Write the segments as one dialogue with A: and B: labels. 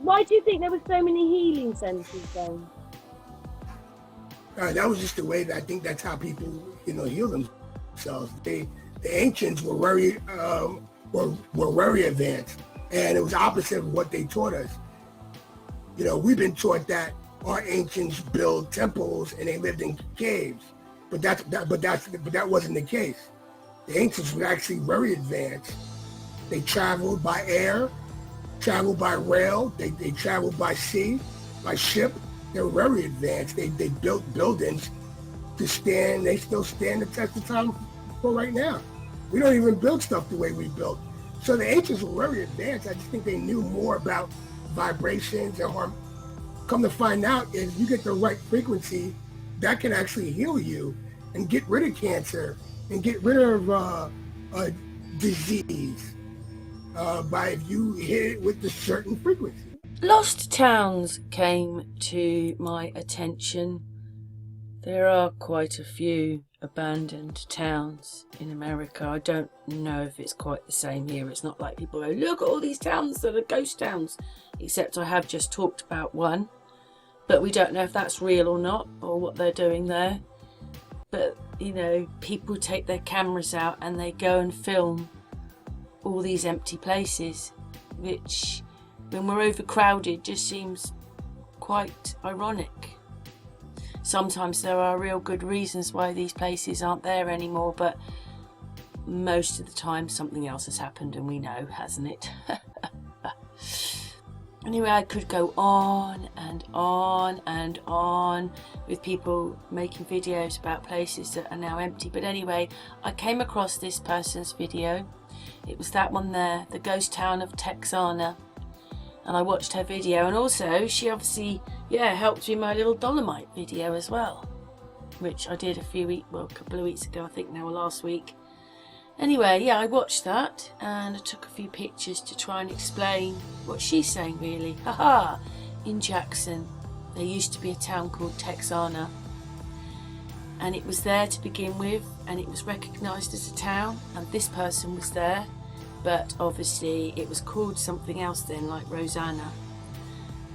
A: Why do you think there were so many healing centers then?
B: That was just the way that I think that's how people, heal themselves. The ancients were were very advanced, and it was opposite of what they taught us. We've been taught that our ancients built temples and they lived in caves, but that wasn't the case. The ancients were actually very advanced. They traveled by air, traveled by rail, they traveled by sea, by ship. They were very advanced. They built buildings to stand. They still stand the test of time for right now. We don't even build stuff the way we built. So the ancients were very advanced. I just think they knew more about vibrations and harm. Come to find out, is you get the right frequency, that can actually heal you and get rid of cancer and get rid of disease by if you hit it with a certain frequency.
A: Lost towns came to my attention. There are quite a few abandoned towns in America. I don't know if it's quite the same here. It's not like people go, look at all these towns that are ghost towns, except I have just talked about one, but we don't know if that's real or not, or what they're doing there. But people take their cameras out and they go and film all these empty places, which when we're overcrowded just seems quite ironic. Sometimes there are real good reasons why these places aren't there anymore, but most of the time something else has happened, and we know, hasn't it? Anyway, I could go on and on and on with people making videos about places that are now empty. But anyway, I came across this person's video. It was that one there, the ghost town of Texana. And I watched her video, and also she obviously, helped me my little Dolomite video as well, which I did a couple of weeks ago, I think now, or last week. Anyway, I watched that and I took a few pictures to try and explain what she's saying, really. Haha! In Jackson, there used to be a town called Texana, and it was there to begin with, and it was recognised as a town, and this person was there, but obviously it was called something else then, like Rosanna,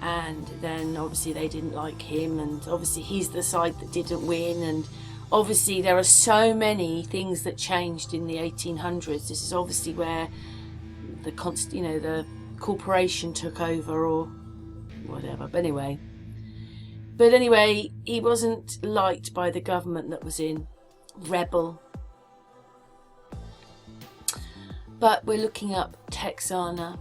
A: and then obviously they didn't like him, and obviously he's the side that didn't win, and obviously there are so many things that changed in the 1800s. This is obviously where the the corporation took over or whatever. But anyway, he wasn't liked by the government that was in. Rebel. But we're looking up Texana.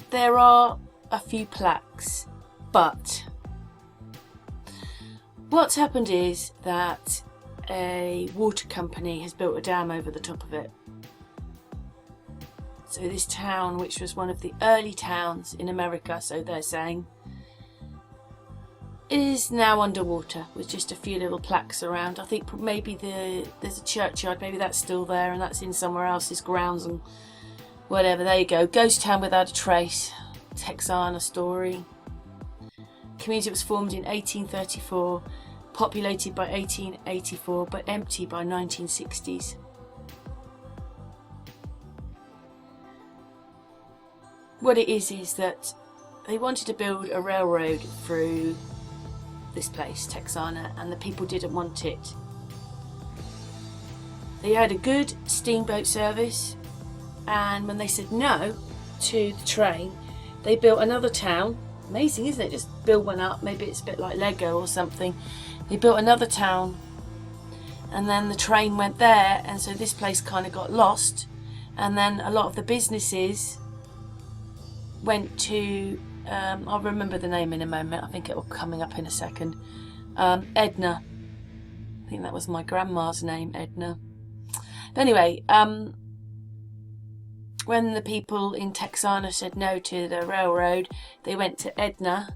A: There are a few plaques, but what's happened is that a water company has built a dam over the top of it. So this town, which was one of the early towns in America, so they're saying, is now underwater with just a few little plaques around. I think maybe there's a churchyard, maybe that's still there, and that's in somewhere else's grounds and whatever. There you go. Ghost town without a trace. Texana story. Community was formed in 1834, populated by 1884, but empty by 1960s. What it is that they wanted to build a railroad through this place, Texana, and the people didn't want it. They had a good steamboat service, and when they said no to the train, they built another town. Amazing, isn't it? Just build one up. Maybe it's a bit like Lego or something. They built another town, and then the train went there, and so this place kind of got lost, and then a lot of the businesses went to I'll remember the name in a moment. I think it will coming up in a second. Edna. I think that was my grandma's name, Edna. But anyway, when the people in Texana said no to the railroad, they went to Edna,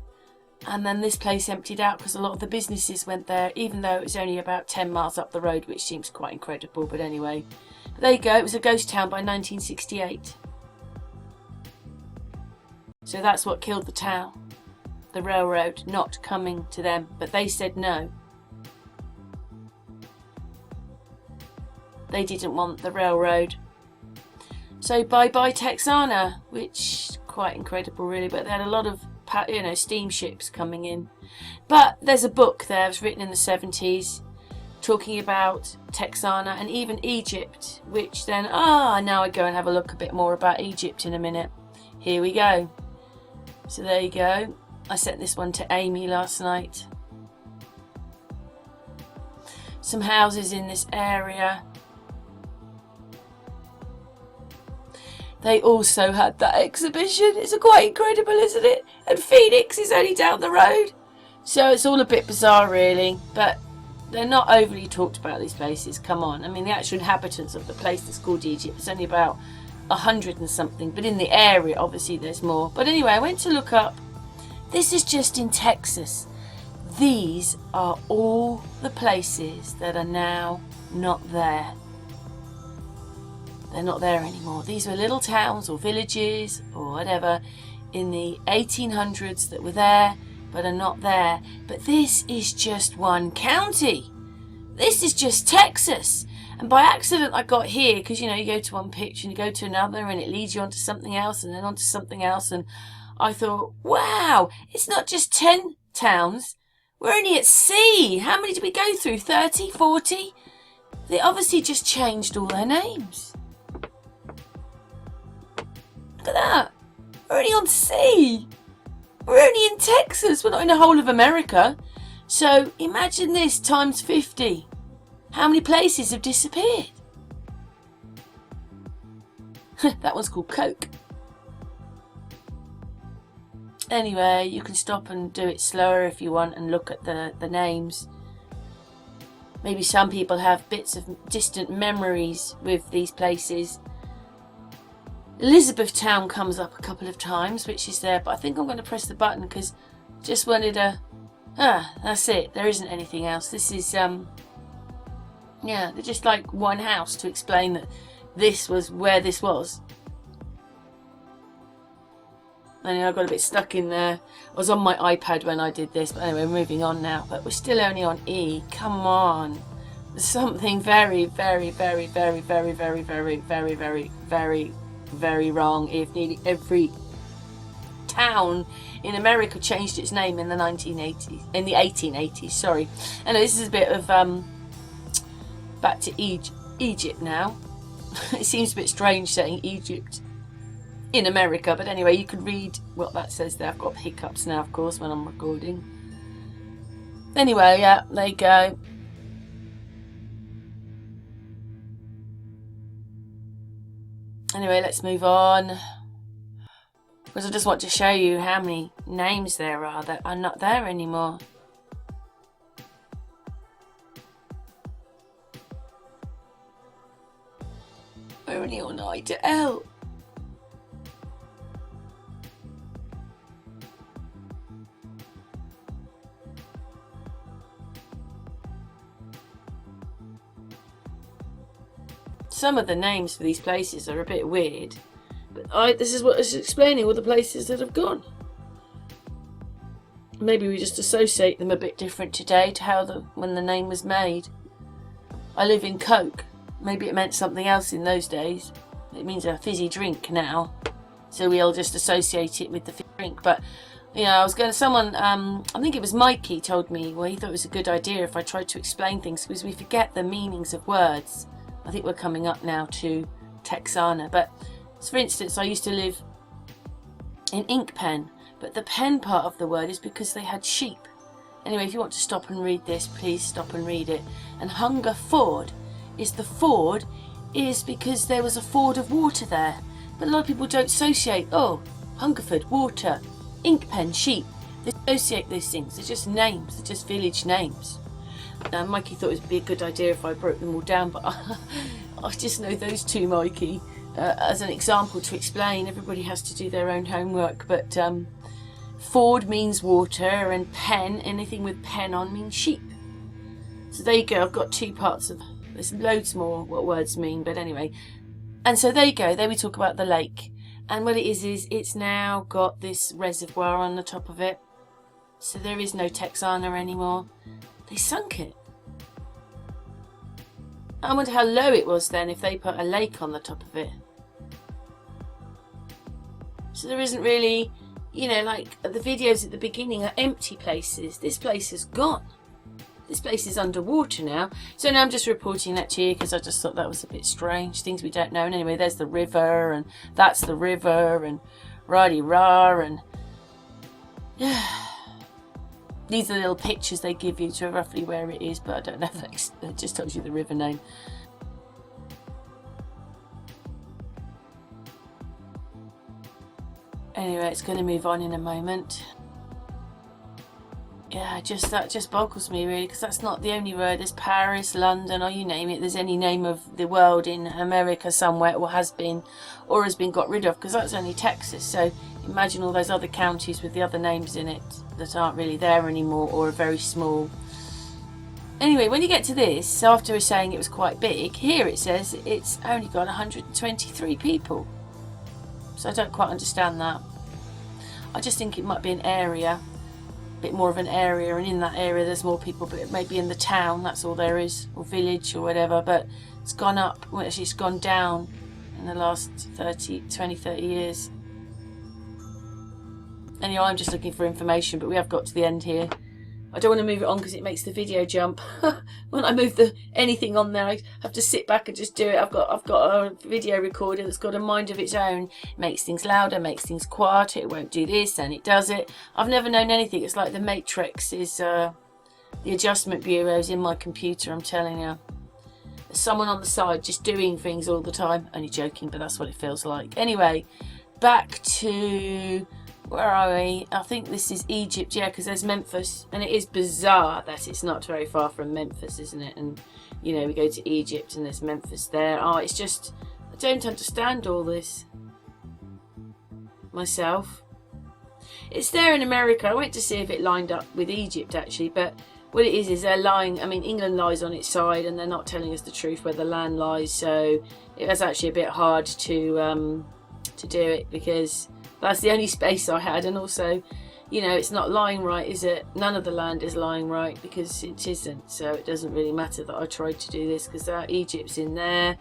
A: and then this place emptied out because a lot of the businesses went there, even though it was only about 10 miles up the road, which seems quite incredible. But anyway, but there you go. It was a ghost town by 1968. So that's what killed the town, the railroad not coming to them, but they said no. They didn't want the railroad. So bye-bye Texana, which quite incredible really, but they had a lot of, you know, steamships coming in. But there's a book there, it was written in the 70s, talking about Texana and even Egypt, which then, now I go and have a look a bit more about Egypt in a minute. Here we go. So there you go. I sent this one to Amy last night. Some houses in this area. They also had that exhibition. It's quite incredible, isn't it? And Phoenix is only down the road. So it's all a bit bizarre really, but they're not overly talked about, these places. Come on. I mean, the actual inhabitants of the place that's called Egypt, it's only about 100 and something, but in the area obviously there's more. But anyway, I went to look up. This is just in Texas. These are all the places that are now not there. They're not there anymore. These were little towns or villages or whatever in the 1800s that were there but are not there. But this is just one county. This is just Texas. And by accident I got here because, you know, you go to one picture and you go to another and it leads you onto something else and then onto something else. And I thought, wow, it's not just 10 towns. We're only at sea. How many did we go through? 30, 40? They obviously just changed all their names. Look at that. We're only on sea. We're only in Texas. We're not in the whole of America. So imagine this times 50. How many places have disappeared? That one's called Coke. Anyway, you can stop and do it slower if you want and look at the names. Maybe some people have bits of distant memories with these places. Elizabethtown comes up a couple of times, which is there, but I think I'm going to press the button because just wanted to... that's it. There isn't anything else. This is, yeah, they're just like one house to explain that this was where this was. Anyway, I got a bit stuck in there. I was on my iPad when I did this, but anyway, moving on now. But we're still only on E. Come on. There's something very, very, very, very, very, very, very, very, very, very, very wrong if nearly every town in America changed its name in the 1880s, sorry. And this is a bit of back to Egypt now. It seems a bit strange saying Egypt in America, but anyway, you can read what that says there. I've got hiccups now, of course, when I'm recording. Anyway, yeah, there you go. Anyway, let's move on, because I just want to show you how many names there are that are not there anymore. We're only on I to L. Some of the names for these places are a bit weird, but this is what is explaining all the places that have gone. Maybe we just associate them a bit different today to how when the name was made. I live in Coke. Maybe it meant something else in those days. It means a fizzy drink now, so we all just associate it with the fizzy drink. But you know, I was going to someone. I think it was Mikey told me. Well, he thought it was a good idea if I tried to explain things because we forget the meanings of words. I think we're coming up now to Texana, but for instance, I used to live in Inkpen, but the pen part of the word is because they had sheep. Anyway, if you want to stop and read this, please stop and read it. And Hungerford is the ford is because there was a ford of water there, but a lot of people don't associate, oh, Hungerford, water, Inkpen, sheep. They associate those things. They're just names. They're just village names. Mikey thought it would be a good idea if I broke them all down, but I just know those two, Mikey, as an example to explain. Everybody has to do their own homework, but ford means water and pen, anything with pen on, means sheep. So there you go. I've got two parts of, there's loads more what words mean, but anyway. And so there you go. There we talk about the lake. And what it is it's now got this reservoir on the top of it. So there is no Texana anymore. They sunk it. I wonder how low it was then if they put a lake on the top of it. So there isn't really, you know, like the videos at the beginning are empty places. This place is gone. This place is underwater now. So now I'm just reporting that to you because I just thought that was a bit strange. Things we don't know. And anyway, there's the river, and that's the river, and rah-de-rah, and these are the little pictures they give you to roughly where it is, but I don't know if that just tells you the river name. Anyway, it's going to move on in a moment. Yeah, that just boggles me really, because that's not the only road. There's Paris, London, or you name it. There's any name of the world in America somewhere, or has been got rid of, because that's only Texas. So imagine all those other counties with the other names in it that aren't really there anymore, or are very small. Anyway, when you get to this, so after we're saying it was quite big, here it says it's only got 123 people. So I don't quite understand that. I just think it might be an area, a bit more of an area, and in that area there's more people, but it may be in the town, that's all there is, or village or whatever, but it's gone up, well actually it's gone down in the last 30 years. Anyway, I'm just looking for information, but we have got to the end here. I don't want to move it on because it makes the video jump. When I move anything on there, I have to sit back and just do it. I've got a video recorder that's got a mind of its own. It makes things louder, makes things quieter. It won't do this, and it does it. I've never known anything. It's like the Matrix is the adjustment bureaus in my computer. I'm telling you, there's someone on the side just doing things all the time. Only joking, but that's what it feels like. Anyway, back to. Where are we? I think this is Egypt, yeah, because there's Memphis, and it is bizarre that it's not very far from Memphis, isn't it? And, you know, we go to Egypt and there's Memphis there. Oh, it's just, I don't understand all this myself. It's there in America. I went to see if it lined up with Egypt, actually, but what it is they're lying. I mean, England lies on its side, and they're not telling us the truth where the land lies, so it was actually a bit hard to do it, because that's the only space I had, and also, you know, it's not lying right, is it? None of the land is lying right, because it isn't, so it doesn't really matter that I tried to do this, because Egypt's in there,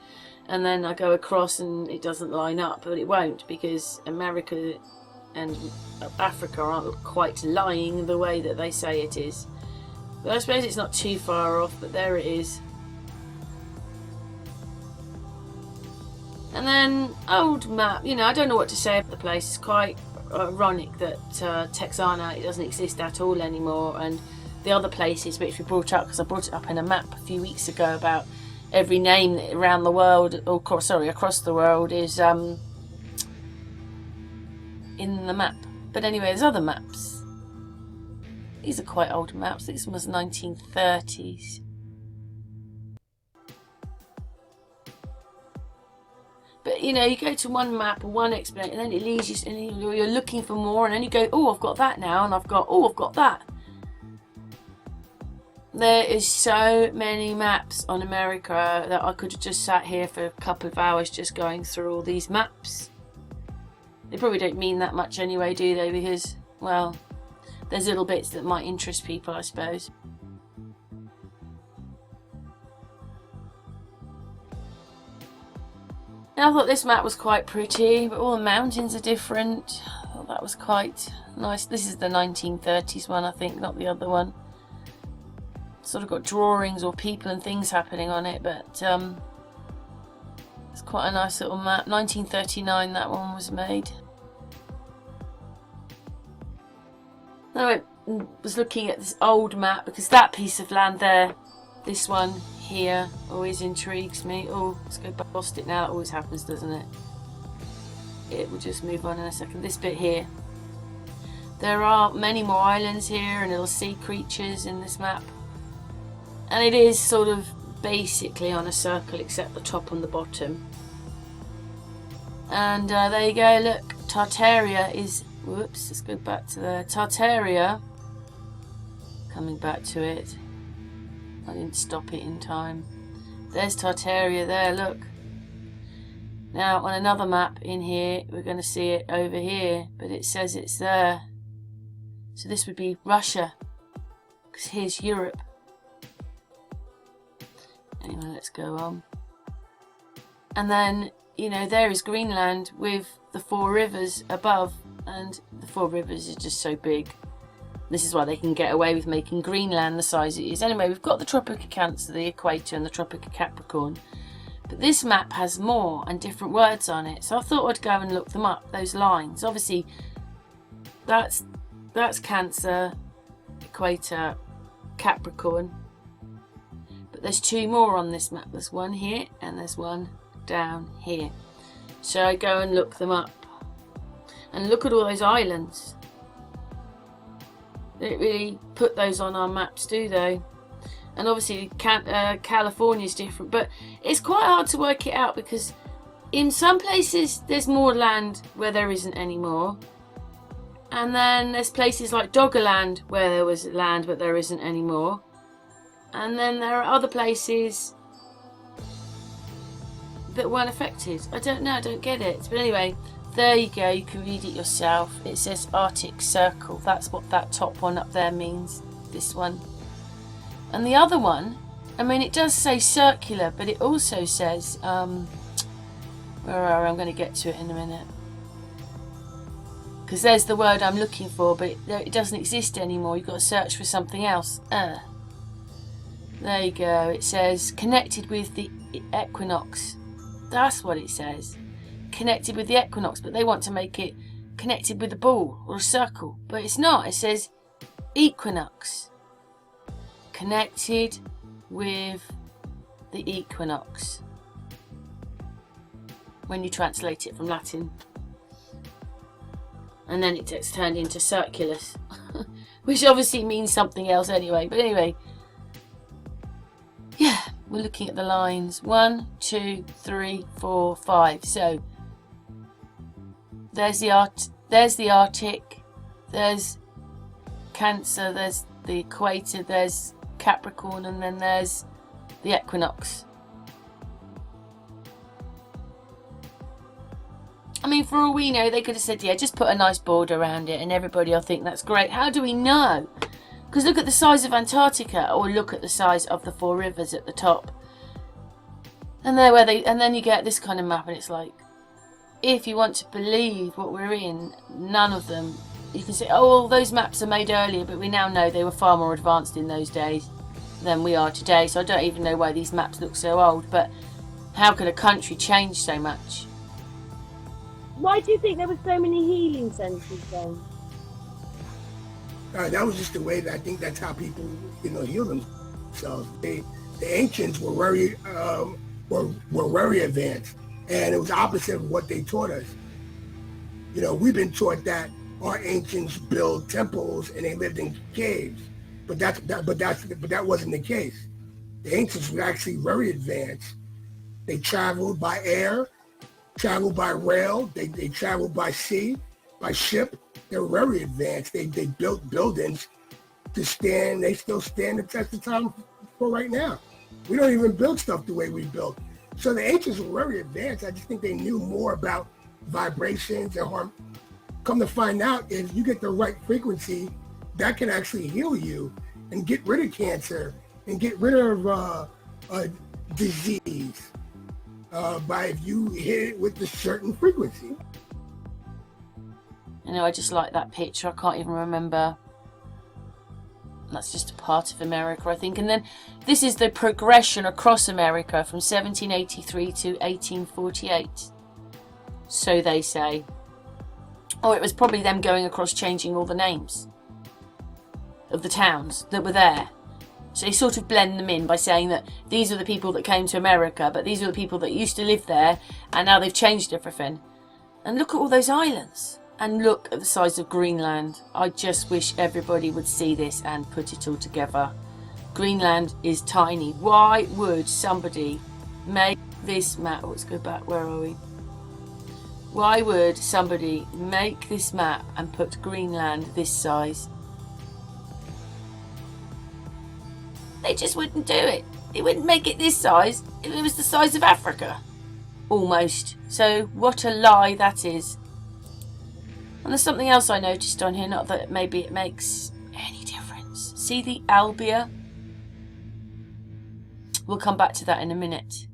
A: and then I go across and it doesn't line up, but it won't, because America and Africa aren't quite lying the way that they say it is. But I suppose it's not too far off, but there it is. And then, old map, you know, I don't know what to say about the place. It's quite ironic that Texana, it doesn't exist at all anymore, and the other places which we brought up, because I brought it up in a map a few weeks ago about every name around the world, or across the world, is in the map. But anyway, there's other maps. These are quite old maps. This one was 1930s. But, you know, you go to one map or one explanation, and then it leads you, and you're looking for more, and then you go, oh, I've got that now, and I've got that. There is so many maps on America that I could have just sat here for a couple of hours just going through all these maps. They probably don't mean that much anyway, do they? Because, well, there's little bits that might interest people, I suppose. Now, I thought this map was quite pretty, but all the mountains are different. I thought that was quite nice. This is the 1930s one, I think, not the other one. Sort of got drawings or people and things happening on it, but it's quite a nice little map. 1939 that one was made. Now I was looking at this old map, because that piece of land there, this one here, always intrigues me. Oh, let's go past it now. That always happens, doesn't it? It will just move on in a second. This bit here. There are many more islands here and little sea creatures in this map. And it is sort of basically on a circle, except the top and the bottom. And there you go, look. Tartaria is... Whoops, let's go back to the Tartaria. Coming back to it. I didn't stop it in time. There's Tartaria there, look. Now, on another map in here, we're going to see it over here, but it says it's there. So this would be Russia, because here's Europe. Anyway, let's go on. And then you know, there is Greenland with the 4 rivers above, and the 4 rivers are just so big. This is why they can get away with making Greenland the size it is. Anyway, we've got the Tropic of Cancer, the Equator, and the Tropic of Capricorn. But this map has more and different words on it. So I thought I'd go and look them up, those lines. Obviously, that's Cancer, Equator, Capricorn. But there's 2 more on this map. There's one here and there's one down here. So I go and look them up. And look at all those islands. They don't really put those on our maps, do they? And obviously California's different, but it's quite hard to work it out because in some places there's more land where there isn't any more. And then there's places like Doggerland where there was land but there isn't any more. And then there are other places that weren't affected. I don't know, I don't get it. But anyway, there you go, you can read it yourself. It says Arctic Circle. That's what that top one up there means, this one. And the other one, I mean, it does say circular, but it also says, where are I'm going to get to it in a minute. Because there's the word I'm looking for, but it doesn't exist anymore. You've got to search for something else. There you go. It says connected with the equinox. That's what it says. Connected with the equinox, but they want to make it connected with a ball or a circle. But it's not. It says equinox. Connected with the equinox. When you translate it from Latin. And then it gets turned into circulus. Which obviously means something else anyway. But anyway. Yeah, we're looking at the lines. 1, 2, 3, 4, 5. So there's the Arctic, there's Cancer, there's the Equator, there's Capricorn, and then there's the equinox. I mean, for all we know, they could have said, yeah, just put a nice border around it and everybody will think that's great. How do we know? Because look at the size of Antarctica, or look at the size of the 4 rivers at the top. And then you get this kind of map, and it's like, if you want to believe what we're in, none of them, you can say, oh, well, those maps are made earlier, but we now know they were far more advanced in those days than we are today. So I don't even know why these maps look so old, but how could a country change so much?
C: Why do you think there were so many healing centres then?
B: That was just the way that I think that's how people, heal themselves. The ancients were very advanced, and it was opposite of what they taught us. We've been taught that our ancients built temples and they lived in caves, but that wasn't the case. The ancients were actually very advanced. They traveled by air, traveled by rail, they traveled by sea, by ship. They were very advanced. They built buildings to stand. They still stand the test of time for right now. We don't even build stuff the way we built. So the ancients were very advanced. I just think they knew more about vibrations and harm. Come to find out, if you get the right frequency, that can actually heal you and get rid of cancer and get rid of disease by if you hit it with a certain frequency.
A: I just like that picture. I can't even remember. That's just a part of America, I think. And then this is the progression across America from 1783 to 1848. So they say. Or it was probably them going across changing all the names of the towns that were there. So they sort of blend them in by saying that these are the people that came to America, but these are the people that used to live there, and now they've changed everything. And look at all those islands. And look at the size of Greenland. I just wish everybody would see this and put it all together. Greenland is tiny. Why would somebody make this map? Let's go back. Where are we? Why would somebody make this map and put Greenland this size? They just wouldn't do it. They wouldn't make it this size if it was the size of Africa. Almost. So what a lie that is. And there's something else I noticed on here, not that maybe it makes any difference. See the albia? We'll come back to that in a minute.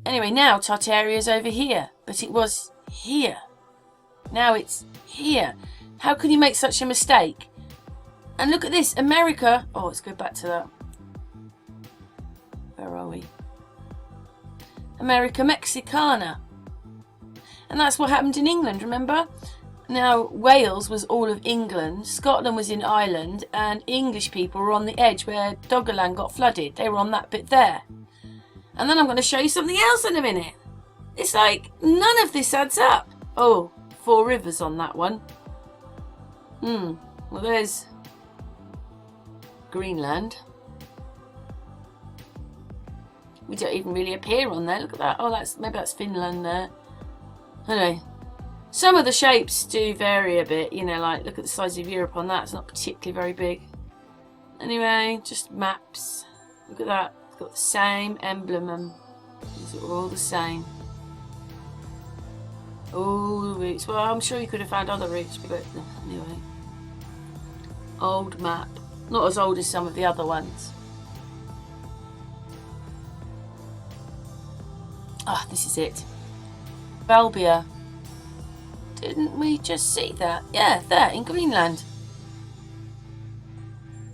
A: Anyway, now Tartaria's over here, but it was here. Now it's here. How can you make such a mistake? And look at this, America. Oh, let's go back to that. Where are we? America Mexicana. And that's what happened in England, remember? Now, Wales was all of England, Scotland was in Ireland, and English people were on the edge where Doggerland got flooded. They were on that bit there. And then I'm going to show you something else in a minute. It's like, none of this adds up. Oh, 4 rivers on that one. Well, there's Greenland. We don't even really appear on there. Look at that. Oh, maybe that's Finland there. Anyway, some of the shapes do vary a bit. You know, like look at the size of Europe on that. It's not particularly very big. Anyway, just maps. Look at that. It's got the same emblem. And these are all the same. All the routes. Well, I'm sure you could have found other routes, but anyway. Old map. Not as old as some of the other ones. Ah, this is it. Balbia. Didn't we just see that? Yeah, there, in Greenland.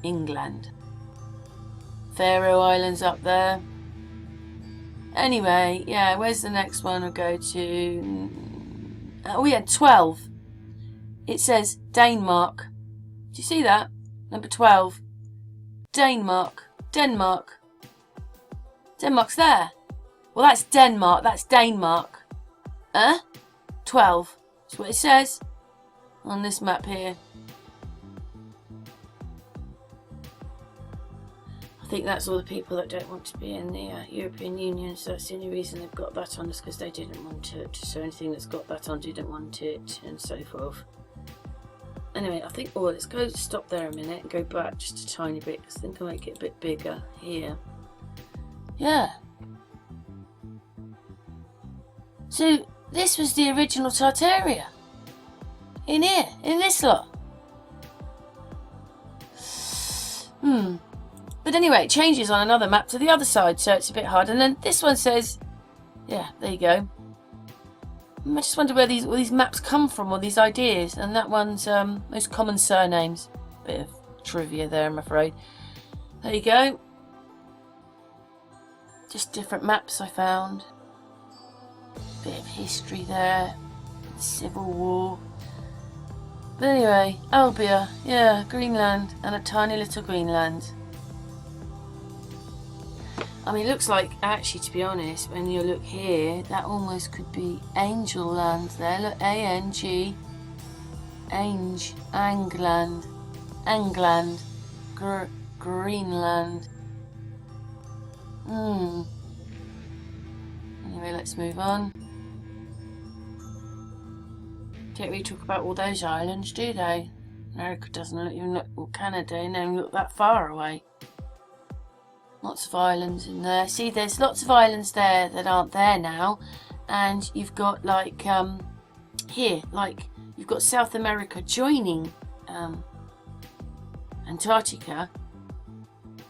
A: England. Faroe Islands up there. Anyway, yeah, where's the next one we'll go to? Oh, yeah, 12. It says Denmark. Do you see that? Number 12. Denmark. Denmark. Denmark's there. Well, that's Denmark. That's Denmark. 12. That's what it says on this map here. I think that's all the people that don't want to be in the European Union, so that's the only reason they've got that on, is because they didn't want it. So anything that's got that on didn't want it, and so forth. Anyway, I think, let's go stop there a minute and go back just a tiny bit, because I think I'll make it a bit bigger here. Yeah. So this was the original Tartaria. In here, in this lot. But anyway, it changes on another map to the other side, so it's a bit hard. And then this one says, yeah, there you go. I just wonder where all these maps come from, or these ideas. And that one's most common surnames. Bit of trivia there, I'm afraid. There you go. Just different maps I found. Bit of history there. Civil War. But anyway, Albia, yeah, Greenland, and a tiny little Greenland. I mean, it looks like, actually, to be honest, when you look here, that almost could be Angel Land there. Look, A-N-G, Angland, Angland, Greenland. Anyway, let's move on. Don't really talk about all those islands, do they? America doesn't even look, or Canada, don't even look that far away. Lots of islands in there. See, there's lots of islands there that aren't there now. And you've got like, here, like, you've got South America joining Antarctica.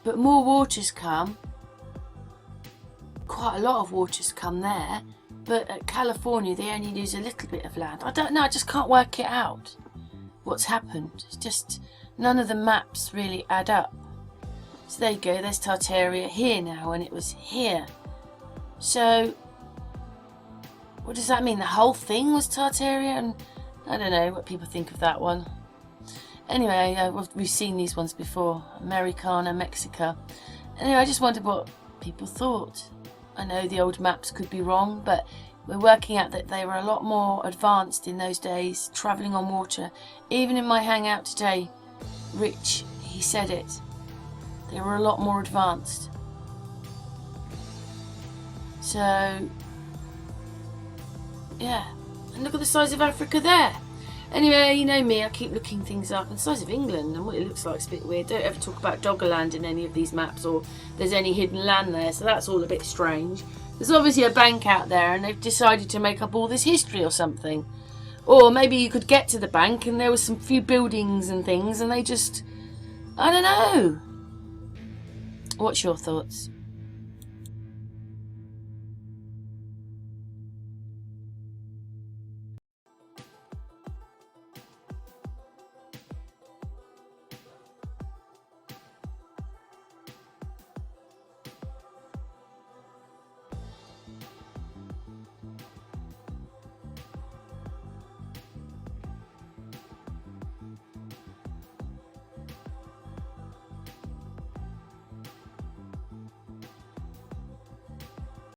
A: But more waters come. Quite a lot of waters come there. But at California, they only lose a little bit of land. I don't know, I just can't work it out. What's happened? It's just, none of the maps really add up. So there you go, there's Tartaria here now, and it was here. So, what does that mean? The whole thing was Tartaria? And I don't know what people think of that one. Anyway, we've seen these ones before. Americana, Mexica. Anyway, I just wondered what people thought. I know the old maps could be wrong, but we're working out that they were a lot more advanced in those days, travelling on water. Even in my hangout today, Rich, he said it. They were a lot more advanced. So, yeah. And look at the size of Africa there. Anyway, you know me, I keep looking things up. And the size of England and what it looks like is a bit weird. Don't ever talk about Doggerland in any of these maps, or there's any hidden land there. So that's all a bit strange. There's obviously a bank out there, and they've decided to make up all this history or something. Or maybe you could get to the bank and there was some few buildings and things, and they just, I don't know. What's your thoughts?